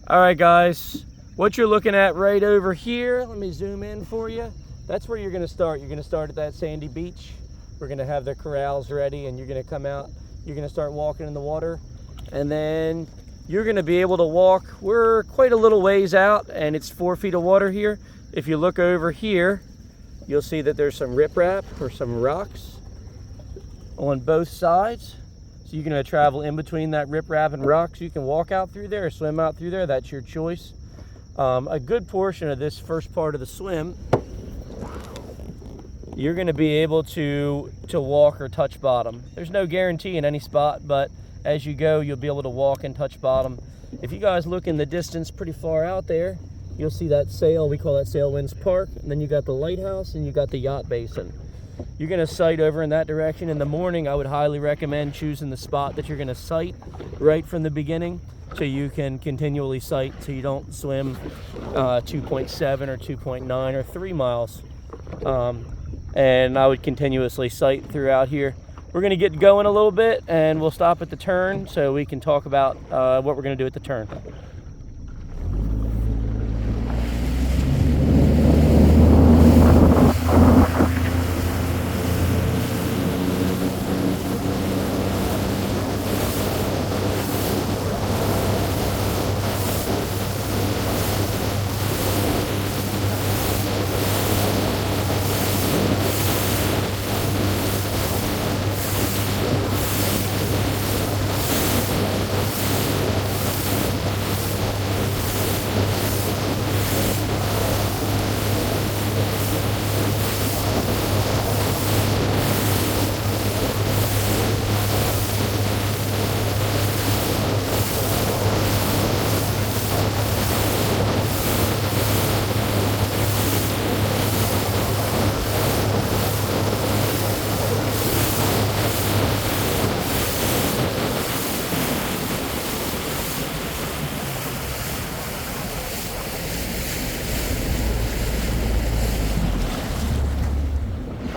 All right, guys, what you're looking at right over here, let me zoom in for you. That's where you're gonna start. You're gonna start at that sandy beach. We're gonna have the corrals ready, and you're gonna come out, you're gonna start walking in the water, and then you're gonna be able to walk. We're quite a little ways out, and it's 4 feet of water here. If you look over here, you'll see that there's some riprap or some rocks on both sides. So you're gonna travel in between that riprap and rocks. You can walk out through there or swim out through there, that's your choice. A good portion of this first part of the swim, you're gonna be able to walk or touch bottom. There's no guarantee in any spot, but as you go, you'll be able to walk and touch bottom. If you guys look in the distance pretty far out there, you'll see that sail, we call that Sail Winds Park, and then you got the lighthouse and you got the yacht basin. You're gonna sight over in that direction. In the morning, I would highly recommend choosing the spot that you're gonna sight right from the beginning, so you can continually sight, so you don't swim 2.7 or 2.9 or 3 miles. And I would continuously sight throughout here. We're gonna get going a little bit, and we'll stop at the turn so we can talk about what we're gonna do at the turn.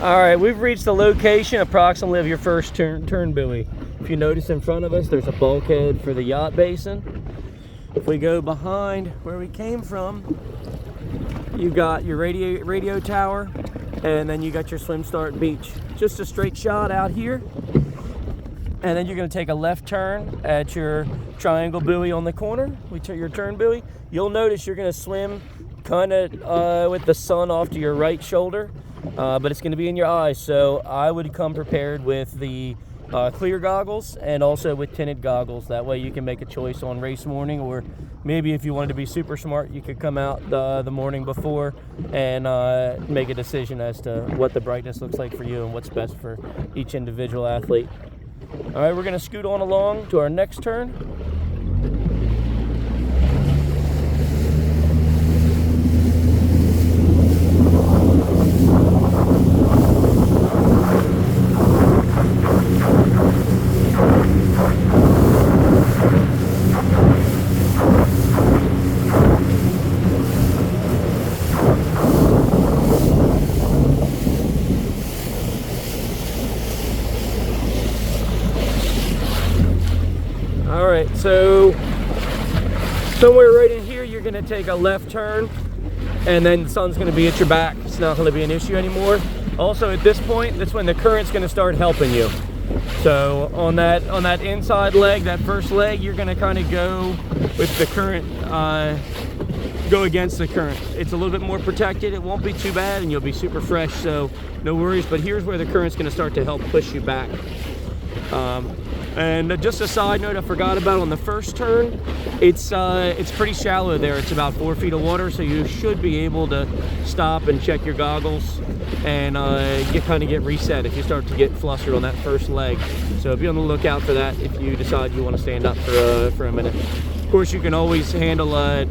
All right, we've reached the location approximately of your first turn buoy. If you notice in front of us, there's a bulkhead for the yacht basin. If we go behind where we came from, you've got your radio tower, and then you got your swim start beach. Just a straight shot out here. And then you're gonna take a left turn at your triangle buoy on the corner, your turn buoy. You'll notice you're gonna swim kind of with the sun off to your right shoulder. But it's going to be in your eyes, so I would come prepared with the clear goggles and also with tinted goggles. That way you can make a choice on race morning, or maybe if you wanted to be super smart, you could come out the morning before and make a decision as to what the brightness looks like for you and what's best for each individual athlete. All right, we're going to scoot on along to our next turn. So somewhere right in here, you're gonna take a left turn, and then the sun's gonna be at your back. It's not gonna be an issue anymore. Also at this point, that's when the current's gonna start helping you. So on that inside leg, that first leg, you're gonna kind of go with the current, go against the current. It's a little bit more protected. It won't be too bad, and you'll be super fresh, so no worries. But here's where the current's gonna start to help push you back. And just a side note I forgot about on the first turn, it's pretty shallow there. It's about 4 feet of water, so you should be able to stop and check your goggles and kind of get reset if you start to get flustered on that first leg. So be on the lookout for that if you decide you want to stand up for a minute. Of course, you can always handle a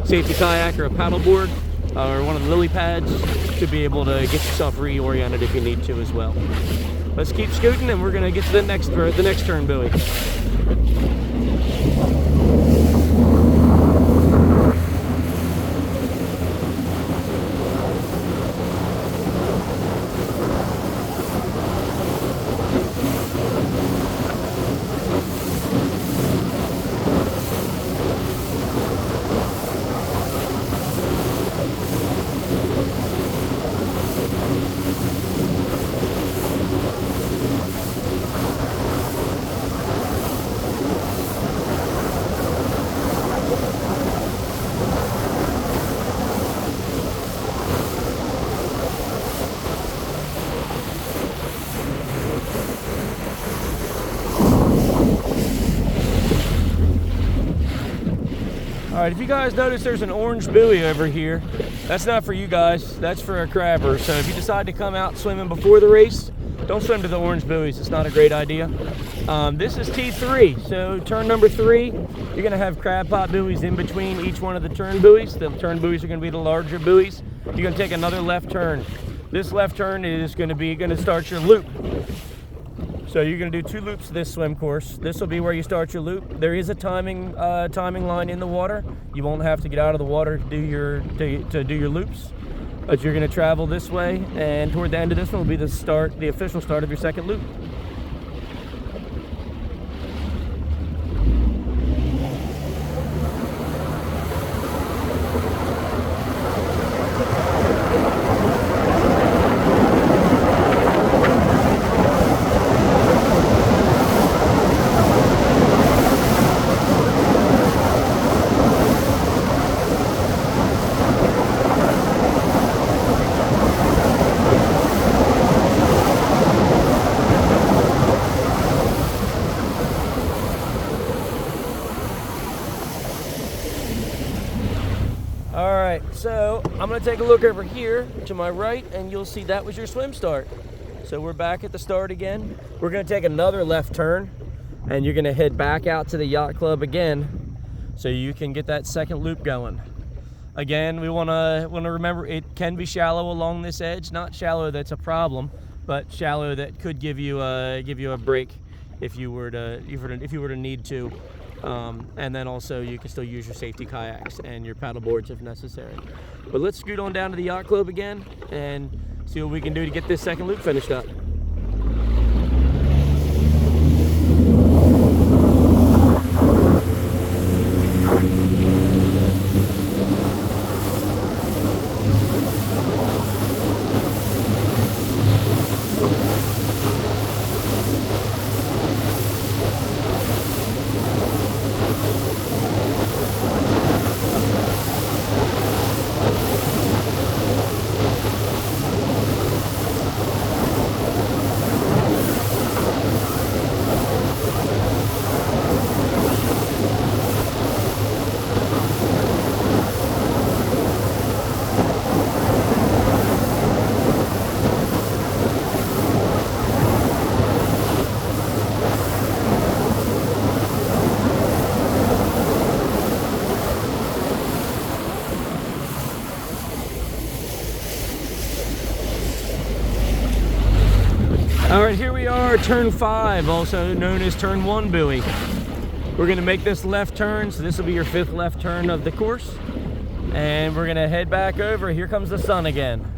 safety kayak or a paddleboard or one of the lily pads to be able to get yourself reoriented if you need to as well. Let's keep scooting, and we're gonna get to the next turn buoy. All right, if you guys notice there's an orange buoy over here, that's not for you guys, that's for a crabber. So if you decide to come out swimming before the race, don't swim to the orange buoys, it's not a great idea. This is T3, so turn number 3, you're gonna have crab pot buoys in between each one of the turn buoys. The turn buoys are gonna be the larger buoys. You're gonna take another left turn. This left turn is gonna start your loop. So you're gonna do 2 loops this swim course. This will be where you start your loop. There is a timing line in the water. You won't have to get out of the water to do your loops, but you're gonna travel this way, and toward the end of this one will be the official start of your second loop. So I'm going to take a look over here to my right, and you'll see that was your swim start. So we're back at the start again. We're going to take another left turn, and you're going to head back out to the yacht club again so you can get that second loop going. Again, we want to remember it can be shallow along this edge. Not shallow that's a problem, but shallow that could give you a break if you were to need to. And then also you can still use your safety kayaks and your paddle boards if necessary. But let's scoot on down to the yacht club again and see what we can do to get this second loop finished up. All right, here we are, turn 5, also known as turn 1 buoy. We're gonna make this left turn, so this will be your 5th left turn of the course. And we're gonna head back over. Here comes the sun again.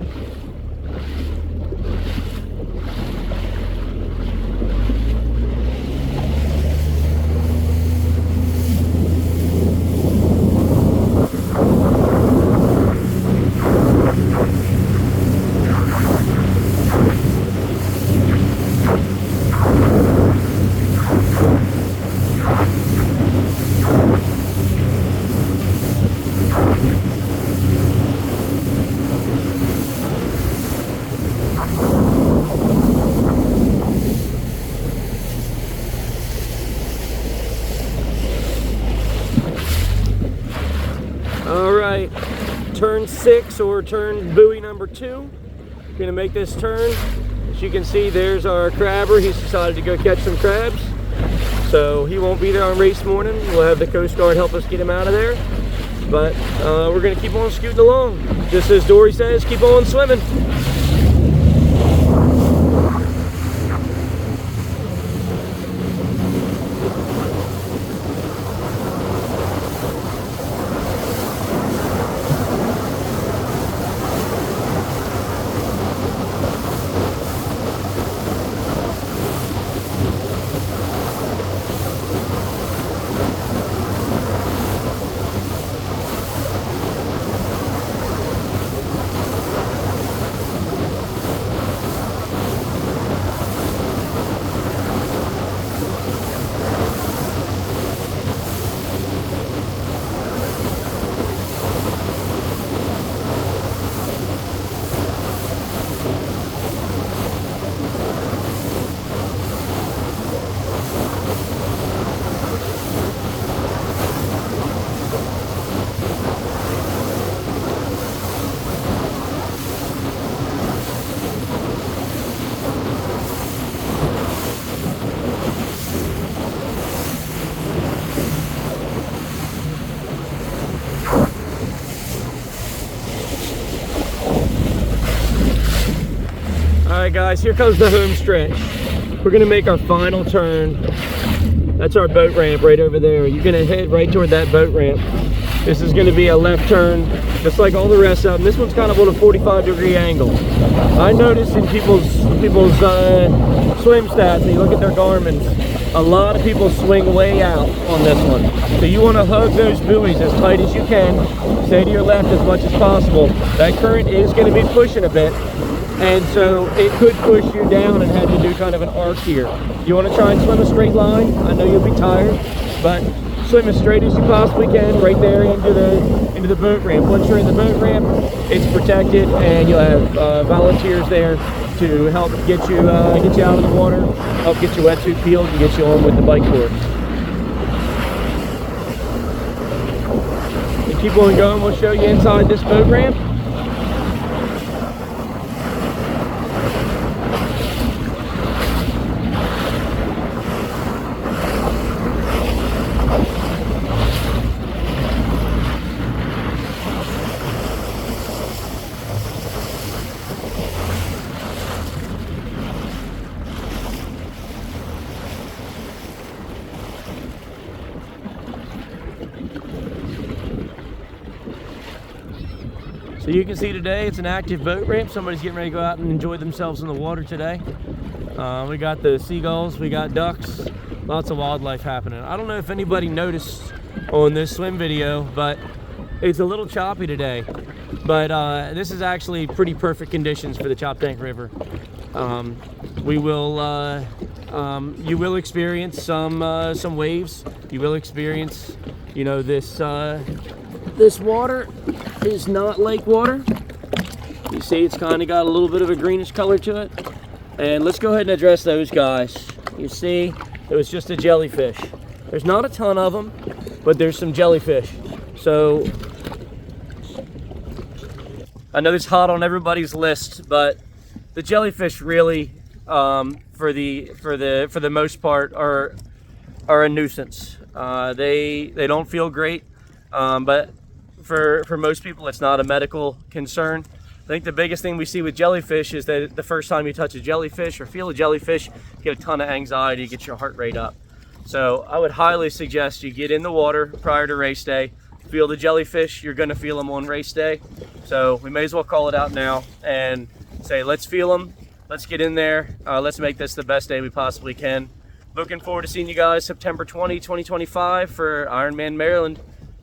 All right, turn 6 or turn buoy number 2. We're gonna make this turn. As you can see, there's our crabber. He's decided to go catch some crabs. So he won't be there on race morning. We'll have the Coast Guard help us get him out of there. But we're gonna keep on scooting along. Just as Dory says, keep on swimming. right, guys, here comes the home stretch. We're gonna make our final turn. That's our boat ramp right over there. You're gonna head right toward that boat ramp. This is gonna be a left turn, just like all the rest of them. This one's kind of on a 45-degree angle. I noticed in people's swim stats, and you look at their Garmin's, a lot of people swing way out on this one. So you wanna hug those buoys as tight as you can. Stay to your left as much as possible. That current is gonna be pushing a bit, and so it could push you down and have you do kind of an arc here. You want to try and swim a straight line. I know you'll be tired, but swim as straight as you possibly can right there into the boat ramp. Once you're in the boat ramp, it's protected, and you'll have volunteers there to help get you out of the water, help get your wetsuit peeled, and get you on with the bike course. And keep on going. We'll show you inside this boat ramp. So you can see today it's an active boat ramp. Somebody's getting ready to go out and enjoy themselves in the water today. We got the seagulls, we got ducks, lots of wildlife happening. I don't know if anybody noticed on this swim video, but it's a little choppy today. But this is actually pretty perfect conditions for the Choptank River. You will experience some waves. You will experience, you know, this water is not lake water. You see it's kind of got a little bit of a greenish color to it. And let's go ahead and address those guys. You see, it was just a jellyfish. There's not a ton of them, but there's some jellyfish. So I know it's hot on everybody's list, but the jellyfish really, for the most part, are a nuisance. They don't feel great, but for most people, it's not a medical concern. I think the biggest thing we see with jellyfish is that the first time you touch a jellyfish or feel a jellyfish, you get a ton of anxiety, get your heart rate up. So I would highly suggest you get in the water prior to race day. Feel the jellyfish, you're gonna feel them on race day. So we may as well call it out now and say, let's feel them, let's get in there, let's make this the best day we possibly can. Looking forward to seeing you guys September 20, 2025 for IRONMAN Maryland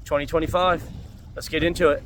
2025. Let's get into it.